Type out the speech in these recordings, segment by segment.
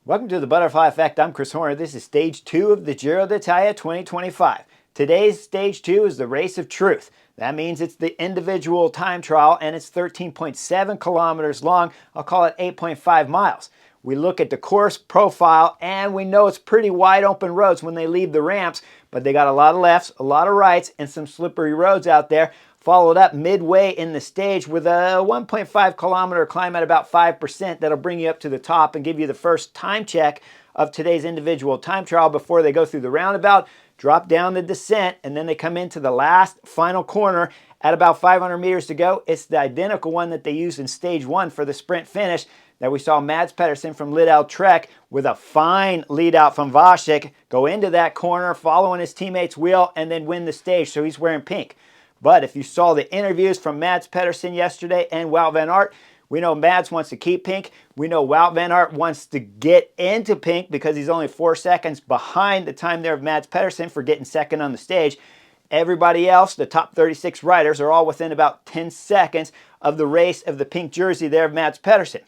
Welcome to the Butterfly Effect. I'm Chris Horner. This is Stage 2 of the Giro d'Italia 2025. Today's Stage 2 is the Race of Truth. That means it's the individual time trial, and it's 13.7 kilometers long. I'll call it 8.5 miles. We look at the course profile, and we know it's pretty wide open roads when they leave the ramps, but they got a lot of lefts, a lot of rights, and some slippery roads out there. Followed up midway in the stage with a 1.5 kilometer climb at about 5%. That'll bring you up to the top and give you the first time check of today's individual time trial before they go through the roundabout, drop down the descent, and then they come into the last final corner at about 500 meters to go. It's the identical one that they used in stage 1 for the sprint finish that we saw Mads Pedersen from Lidl Trek with a fine lead out from Vasek go into that corner, following his teammate's wheel, and then win the stage. So he's wearing pink. But if you saw the interviews from Mads Pedersen yesterday and Wout van Aert, we know Mads wants to keep pink. We know Wout van Aert wants to get into pink because he's only 4 seconds behind the time there of Mads Pedersen for getting second on the stage. Everybody else, the top 36 riders, are all within about 10 seconds of the race of the pink jersey there of Mads Pedersen.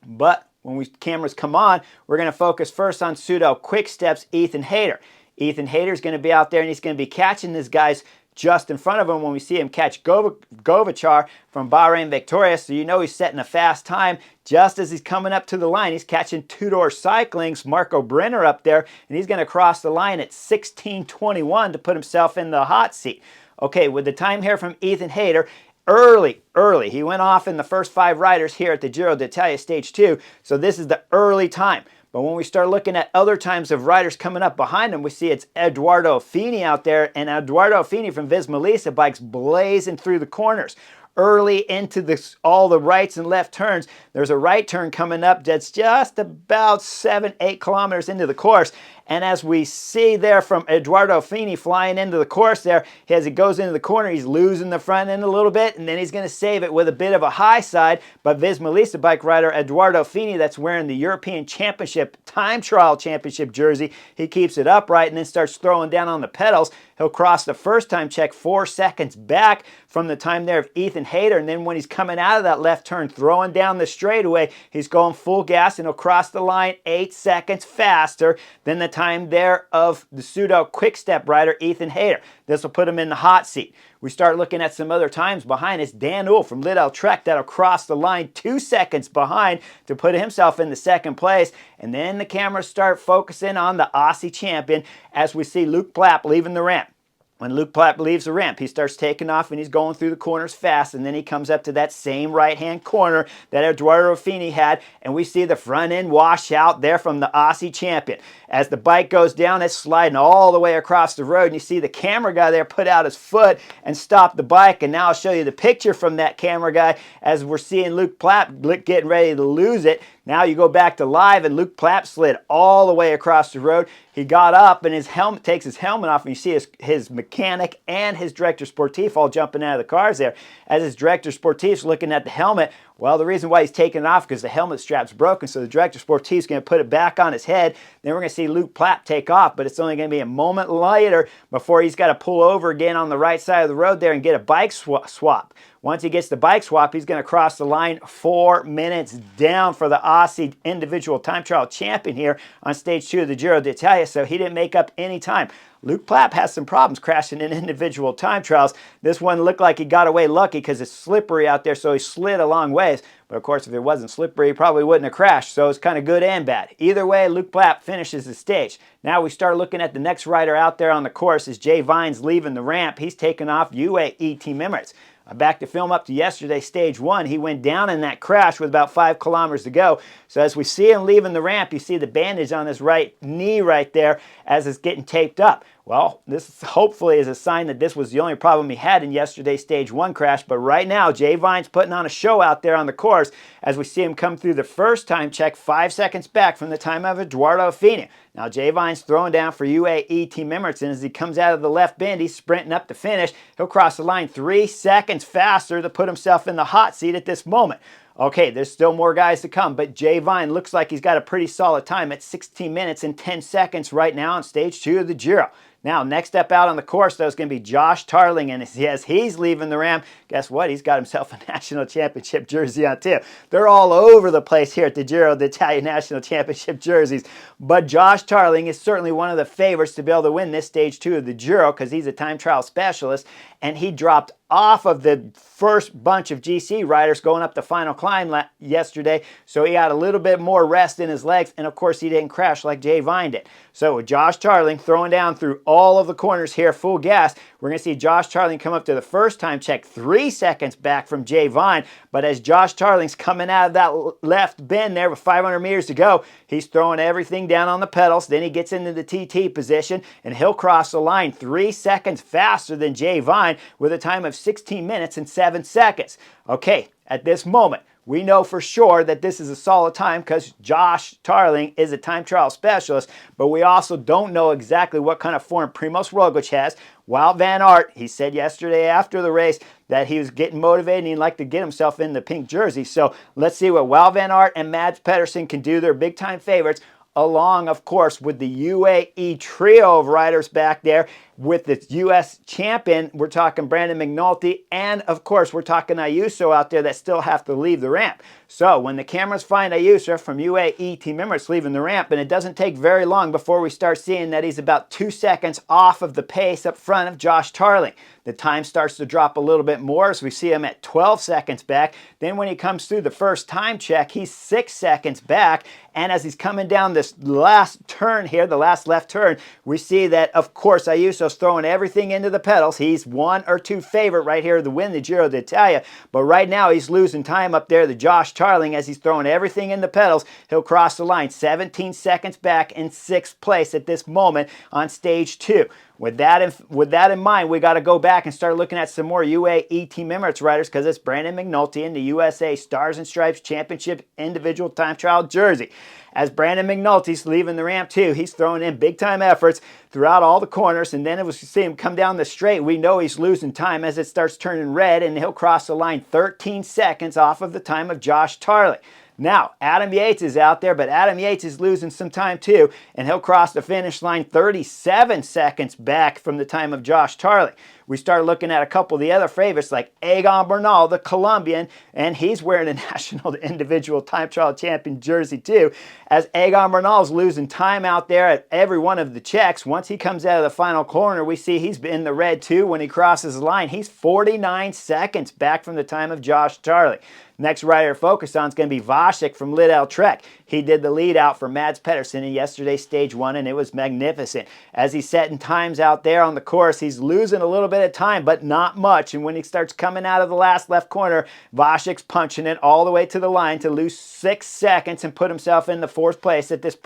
But when cameras come on, we're going to focus first on Soudal Quick-Step's Ethan Hayter. Ethan Hayter is going to be out there, and he's going to be catching this guy's just in front of him when we see him catch Govachar from Bahrain Victoria. So you know he's setting a fast time just as he's coming up to the line. He's catching Two-Door Cycling's Marco Brenner up there, and he's going to cross the line at 16:21 to put himself in the hot seat. Okay, with the time here from Ethan Hayter, early. He went off in the first 5 riders here at the Giro d'Italia Stage 2, so this is the early time. But when we start looking at other times of riders coming up behind him, we see it's Edoardo Fini out there, and Edoardo Fini from Visma bikes blazing through the corners. Early into all the rights and left turns, there's a right turn coming up that's just about 7-8 kilometers into the course. And as we see there from Edoardo Fini flying into the course there, as he goes into the corner, he's losing the front end a little bit, and then he's going to save it with a bit of a high side. But Visma bike rider Edoardo Fini, that's wearing the European Championship Time Trial Championship jersey, he keeps it upright and then starts throwing down on the pedals. He'll cross the first time check 4 seconds back from the time there of Ethan Hayter, and then when he's coming out of that left turn, throwing down the straightaway, he's going full gas, and he'll cross the line 8 seconds faster than the time there of the Soudal Quick-Step rider Ethan Hayter. This will put him in the hot seat. We start looking at some other times behind us. Dan Uhl from Lidl Trek, that'll cross the line 2 seconds behind to put himself in the second place. And then the cameras start focusing on the Aussie champion as we see Luke Plapp leaving the ramp. When Luke Plapp leaves the ramp, he starts taking off and he's going through the corners fast, and then he comes up to that same right-hand corner that Edoardo Fini had, and we see the front end wash out there from the Aussie champion. As the bike goes down, it's sliding all the way across the road, and you see the camera guy there put out his foot and stop the bike, and now I'll show you the picture from that camera guy as we're seeing Luke Plapp getting ready to lose it. Now you go back to live, and Luke Plapp slid all the way across the road. He got up, and his helmet takes his helmet off, and you see his mechanic and his director sportif all jumping out of the cars there. As his director sportif's looking at the helmet, well, the reason why he's taking it off because the helmet strap's broken, so the director sportif's going to put it back on his head. Then we're going to see Luke Plapp take off, but it's only going to be a moment later before he's got to pull over again on the right side of the road there and get a bike swap. Once he gets the bike swap, he's going to cross the line 4 minutes down for the Aussie individual time trial champion here on stage 2 of the Giro d'Italia, so he didn't make up any time. Luke Plapp has some problems crashing in individual time trials. This one looked like he got away lucky because it's slippery out there, so he slid a long ways. But of course, if it wasn't slippery, he probably wouldn't have crashed, so it's kind of good and bad. Either way, Luke Plapp finishes the stage. Now we start looking at the next rider out there on the course as Jay Vines leaving the ramp. He's taking off UAE Team Emirates. Back to film up to yesterday, stage 1. He went down in that crash with about 5 kilometers to go. So as we see him leaving the ramp, you see the bandage on his right knee right there as it's getting taped up. Well, this hopefully is a sign that this was the only problem he had in yesterday's stage 1 crash. But right now, Jay Vines putting on a show out there on the course as we see him come through the first time check 5 seconds back from the time of Edoardo Fini. Now Jay Vines throwing down for UAE Team Emirates, and as he comes out of the left bend, he's sprinting up to finish. He'll cross the line 3 seconds faster to put himself in the hot seat at this moment. Okay, there's still more guys to come, but Jay Vine looks like he's got a pretty solid time at 16 minutes and 10 seconds right now on stage 2 of the Giro. Now, next up out on the course, though, is going to be Josh Tarling, and as he's leaving the ramp, guess what? He's got himself a national championship jersey on, too. They're all over the place here at the Giro d'Italia National Championship jerseys, but Josh Tarling is certainly one of the favorites to be able to win this stage 2 of the Giro because he's a time trial specialist, and he dropped off of the first bunch of GC riders going up the final climb yesterday, so he had a little bit more rest in his legs, and of course he didn't crash like Jay Vine did. So with Josh Tarling throwing down through all of the corners here full gas, we're going to see Josh Tarling come up to the first time check 3 seconds back from Jay Vine, but as Josh Tarling's coming out of that left bend there with 500 meters to go, he's throwing everything down on the pedals, then he gets into the TT position, and he'll cross the line 3 seconds faster than Jay Vine with a time of 16 minutes and 7 seconds. Okay, at this moment, we know for sure that this is a solid time because Josh Tarling is a time trial specialist, but we also don't know exactly what kind of form Primoz Roglič has. Wout van Aert, he said yesterday after the race that he was getting motivated and he'd like to get himself in the pink jersey. So let's see what Wout van Aert and Mads Pedersen can do. They're big time favorites, along, of course, with the UAE trio of riders back there with the U.S. champion. We're talking Brandon McNulty, and, of course, we're talking Ayuso out there that still have to leave the ramp. So when the cameras find Ayuso from UAE Team Emirates leaving the ramp, and it doesn't take very long before we start seeing that he's about 2 seconds off of the pace up front of Josh Tarling. The time starts to drop a little bit more as we see him at 12 seconds back. Then when he comes through the first time check, he's 6 seconds back. And as he's coming down this last turn here, the last left turn, we see that, of course, Ayuso's throwing everything into the pedals. He's 1 or 2 favorite right here to win the Giro d'Italia. But right now he's losing time up there to Josh Tarling as he's throwing everything in the pedals. He'll cross the line 17 seconds back in 6th place at this moment on stage 2. With that in mind, we got to go back and start looking at some more UAE Team Emirates riders because it's Brandon McNulty in the USA Stars and Stripes Championship individual time trial jersey. As Brandon McNulty's leaving the ramp too, he's throwing in big time efforts throughout all the corners, and then as we see him come down the straight, we know he's losing time as it starts turning red, and he'll cross the line 13 seconds off of the time of Josh Tarling. Now, Adam Yates is out there, but Adam Yates is losing some time too, and he'll cross the finish line 37 seconds back from the time of Josh Tarling. We start looking at a couple of the other favorites like Egan Bernal, the Colombian, and he's wearing a national individual time trial champion jersey too, as Egan Bernal's losing time out there at every one of the checks. Once he comes out of the final corner, we see he's in the red too. When he crosses the line, he's 49 seconds back from the time of Josh Tarling. Next rider to focus on is going to be Vasek from Lidl Trek. He did the lead out for Mads Pedersen in yesterday's stage 1, and it was magnificent. As he's setting times out there on the course, he's losing a little bit of time, but not much. And when he starts coming out of the last left corner, Vasek's punching it all the way to the line to lose 6 seconds and put himself in the 4th place at this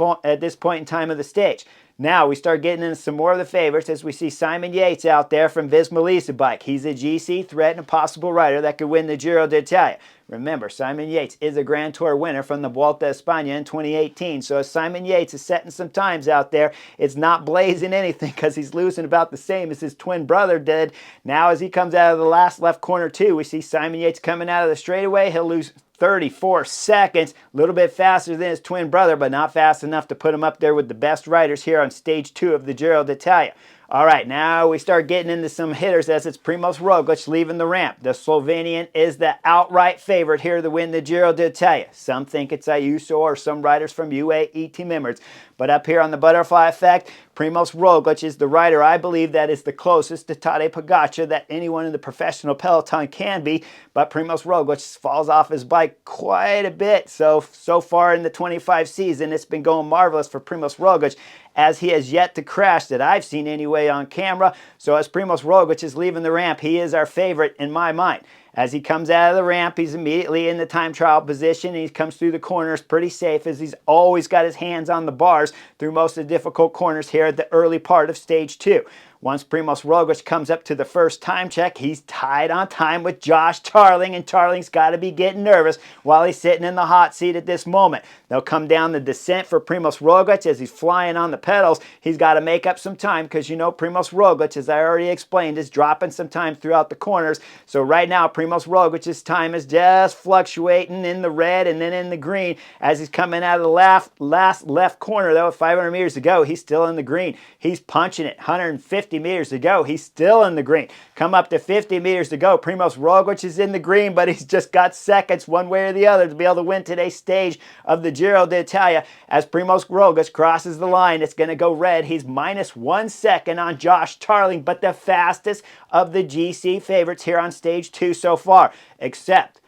point in time of the stage. Now we start getting into some more of the favorites as we see Simon Yates out there from Visma Lease Bike. He's a GC threat and a possible rider that could win the Giro d'Italia. Remember, Simon Yates is a Grand Tour winner from the Vuelta a España in 2018. So as Simon Yates is setting some times out there, it's not blazing anything because he's losing about the same as his twin brother did. Now as he comes out of the last left corner too, we see Simon Yates coming out of the straightaway. He'll lose 34 seconds, a little bit faster than his twin brother, but not fast enough to put him up there with the best riders here on stage 2 of the Giro d'Italia. All right, now we start getting into some hitters as it's Primoz Roglič leaving the ramp. The Slovenian is the outright favorite here to win the Giro d'Italia. Some think it's Ayuso or some riders from UAE Team Emirates. But up here on the butterfly effect, Primoz Roglič is the rider I believe that is the closest to Tadej Pogačar that anyone in the professional peloton can be. But Primoz Roglič falls off his bike quite a bit. So far in the 25 season, it's been going marvelous for Primoz Roglič, as he has yet to crash that I've seen anyway on camera. So as Primoz Roglič is leaving the ramp, he is our favorite in my mind. As he comes out of the ramp, he's immediately in the time trial position. He comes through the corners pretty safe as he's always got his hands on the bars through most of the difficult corners here at the early part of stage 2. Once Primoz Roglič comes up to the first time check, he's tied on time with Josh Tarling, and Tarling's got to be getting nervous while he's sitting in the hot seat at this moment. They'll come down the descent for Primoz Roglič as he's flying on the pedals. He's got to make up some time because, you know, Primoz Roglič, as I already explained, is dropping some time throughout the corners. So right now, Primoz Roglic's time is just fluctuating in the red and then in the green as he's coming out of the left corner, though. With 500 meters to go, he's still in the green. He's punching it. 150 meters to go, he's still in the green. Come up to 50 meters to go, Primoz Roglič is in the green, but he's just got seconds one way or the other to be able to win today's stage of the Giro d'Italia. As Primoz Roglič crosses the line, it's going to go red. He's minus 1 second on Josh Tarling, but the fastest of the GC favorites here on stage 2 so far, except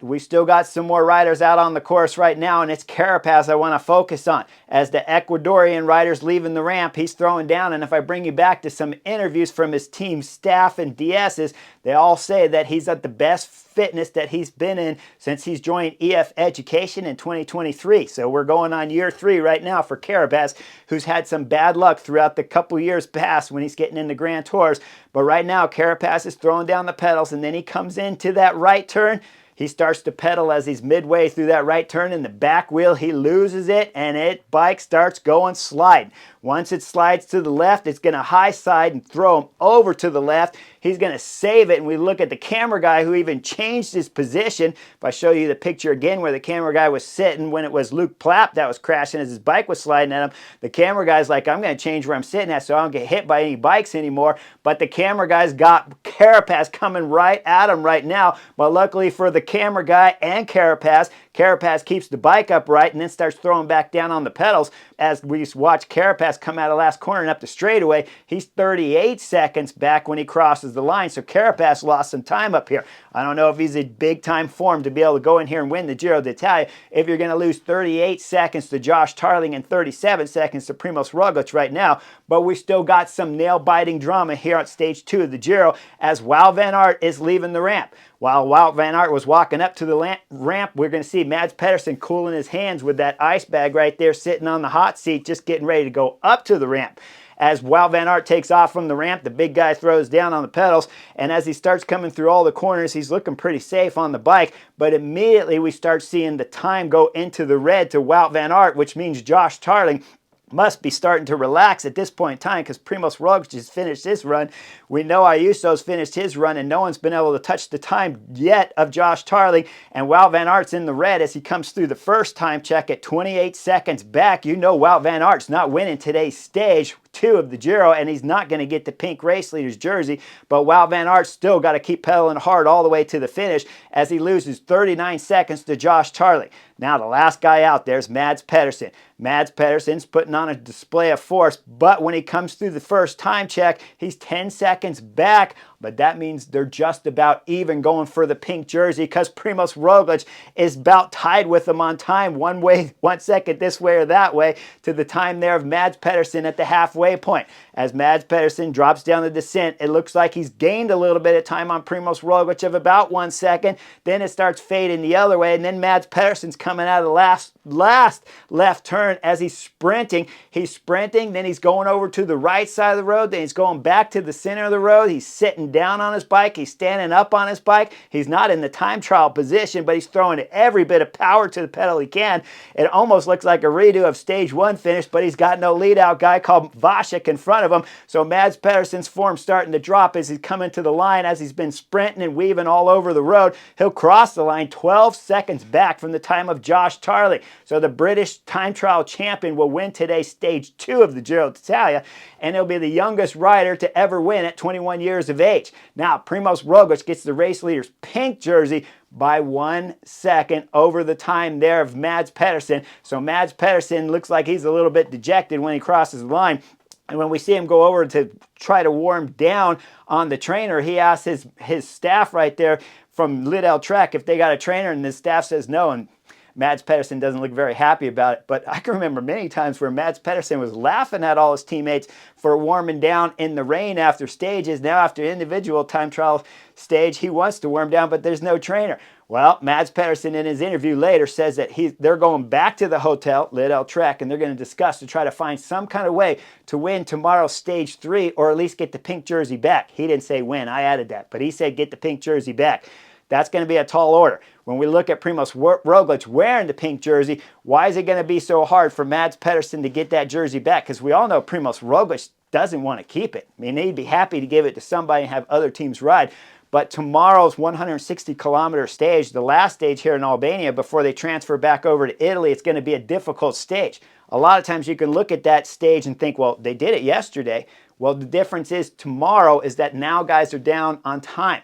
we still got some more riders out on the course right now, and it's Carapaz I want to focus on. As the Ecuadorian rider's leaving the ramp, he's throwing down, and if I bring you back to some interviews from his team staff and DS's, they all say that he's at the best fitness that he's been in since he's joined EF Education in 2023. So we're going on year 3 right now for Carapaz, who's had some bad luck throughout the couple years past when he's getting into Grand Tours. But right now, Carapaz is throwing down the pedals, and then he comes into that right turn. He starts to pedal as he's midway through that right turn. In the back wheel, he loses it, and bike starts going sliding. Once it slides to the left, it's going to high side and throw him over to the left. He's going to save it, and we look at the camera guy who even changed his position. If I show you the picture again where the camera guy was sitting when it was Luke Plapp that was crashing as his bike was sliding at him, the camera guy's like, I'm going to change where I'm sitting at so I don't get hit by any bikes anymore. But the camera guy's got Carapaz coming right at him right now. But luckily for the camera guy and Carapaz keeps the bike upright and then starts throwing back down on the pedals. As we watch Carapaz come out of last corner and up the straightaway, he's 38 seconds back when he crosses the line. So Carapaz lost some time up here. I don't know if he's in big time form to be able to go in here and win the Giro d'Italia if you're going to lose 38 seconds to Josh Tarling and 37 seconds to Primoz Roglič right now. But we still got some nail-biting drama here on stage 2 of the Giro as Wout van Aert is leaving the ramp. While Wout van Aert was walking up to the ramp, we're going to see Mads Pedersen cooling his hands with that ice bag right there sitting on the hot seat, just getting ready to go up to the ramp. As Wout van Aert takes off from the ramp, the big guy throws down on the pedals, and as he starts coming through all the corners, he's looking pretty safe on the bike, but immediately we start seeing the time go into the red to Wout van Aert, which means Josh Tarling must be starting to relax at this point in time because Primoz Roglič has finished his run. We know Ayuso's finished his run, and no one's been able to touch the time yet of Josh Tarling. And Wout van Aert's in the red as he comes through the first time check at 28 seconds back. You know Wout van Aert's not winning today's stage 2 of the Giro, and he's not going to get the pink race leader's jersey, but Wout van Aert still got to keep pedaling hard all the way to the finish as he loses 39 seconds to Josh Tarling. Now the last guy out there is Mads Pedersen. Mads Pedersen's putting on a display of force, but when he comes through the first time check, he's 10 seconds back, but that means they're just about even going for the pink jersey because Primoz Roglič is about tied with him on time, 1 second this way or that way, to the time there of Mads Pedersen at the halfway point. As Mads Pedersen drops down the descent, it looks like he's gained a little bit of time on Primoz Roglič of about 1 second. Then it starts fading the other way, and then Mads Pedersen's coming out of the last left turn as he's sprinting. He's sprinting, then he's going over to the right side of the road, then he's going back to the center of the road. He's sitting down on his bike. He's standing up on his bike. He's not in the time trial position, but he's throwing every bit of power to the pedal he can. It almost looks like a redo of stage 1 finish, but he's got no lead out guy called Vasek in front of him. So Mads Pedersen's form's starting to drop as he's coming to the line as he's been sprinting and weaving all over the road. He'll cross the line 12 seconds back from the time of Josh Tarling. So the British time trial champion will win today's stage 2 of the Giro d'Italia, and he'll be the youngest rider to ever win at 21 years of age. Now, Primoz Roglič gets the race leader's pink jersey by 1 second over the time there of Mads Pedersen. So Mads Pedersen looks like he's a little bit dejected when he crosses the line. And when we see him go over to try to warm down on the trainer, he asks his staff right there from Lidl Trek if they got a trainer, and the staff says no, and Mads Pedersen doesn't look very happy about it. But I can remember many times where Mads Pedersen was laughing at all his teammates for warming down in the rain after stages. Now after individual time trial stage, he wants to warm down, but there's no trainer. Well, Mads Pedersen in his interview later says that they're going back to the hotel, Lidl Trek, and they're going to discuss to try to find some kind of way to win tomorrow's stage 3 or at least get the pink jersey back. He didn't say win, I added that, but he said get the pink jersey back. That's going to be a tall order. When we look at Primoz Roglič wearing the pink jersey, why is it going to be so hard for Mads Pedersen to get that jersey back? Because we all know Primoz Roglič doesn't want to keep it. I mean, he'd be happy to give it to somebody and have other teams ride. But tomorrow's 160-kilometer stage, the last stage here in Albania before they transfer back over to Italy, it's going to be a difficult stage. A lot of times you can look at that stage and think, well, they did it yesterday. Well, the difference is tomorrow is that now guys are down on time.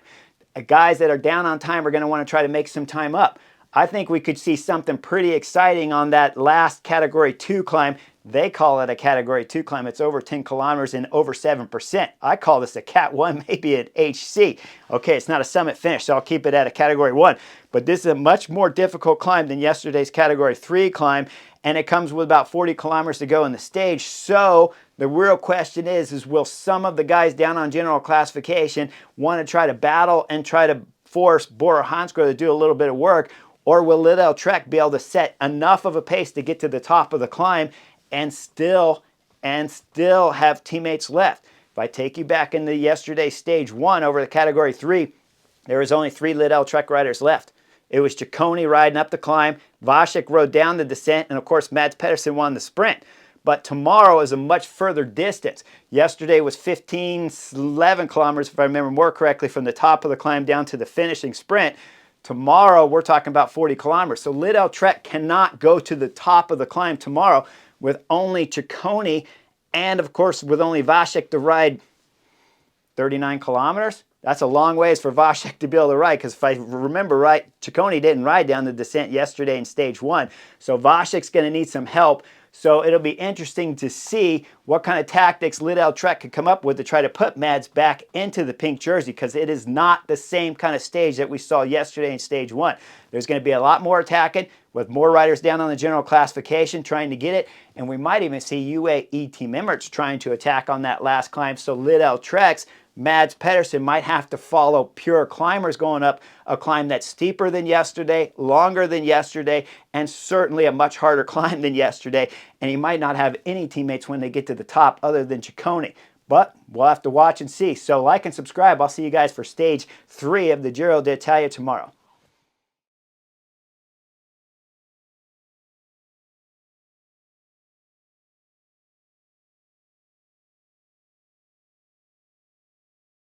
Guys that are down on time are going to want to try to make some time up. I think we could see something pretty exciting on that last Category 2 climb. They call it a Category 2 climb. It's over 10 kilometers and over 7%. I call this a Cat 1, maybe an HC. Okay, it's not a summit finish, so I'll keep it at a Category 1. But this is a much more difficult climb than yesterday's Category 3 climb, and it comes with about 40 kilometers to go in the stage. So the real question is will some of the guys down on general classification want to try to battle and try to force Bora Hansgrohe to do a little bit of work, or will Lidl Trek be able to set enough of a pace to get to the top of the climb and still have teammates left? If I take you back into yesterday's stage 1 over the Category 3, there was only 3 Lidl Trek riders left. It was Ciccone riding up the climb, Vasek rode down the descent, and of course Mads Pedersen won the sprint. But tomorrow is a much further distance. Yesterday was 11 kilometers, if I remember more correctly, from the top of the climb down to the finishing sprint. Tomorrow, we're talking about 40 kilometers. So Lidl Trek cannot go to the top of the climb tomorrow with only Ciccone and, of course, with only Vasek to ride 39 kilometers. That's a long ways for Vasek to be able to ride, because if I remember right, Ciccone didn't ride down the descent yesterday in stage 1. So Vasek's going to need some help. So it'll be interesting to see what kind of tactics Lidl Trek could come up with to try to put Mads back into the pink jersey, because it is not the same kind of stage that we saw yesterday in stage 1. There's going to be a lot more attacking with more riders down on the general classification trying to get it, and we might even see UAE Team Emirates trying to attack on that last climb. So Lidl Trek's Mads Pedersen might have to follow pure climbers going up a climb that's steeper than yesterday, longer than yesterday, and certainly a much harder climb than yesterday. And he might not have any teammates when they get to the top other than Ciccone. But we'll have to watch and see. So like and subscribe. I'll see you guys for stage 3 of the Giro d'Italia tomorrow.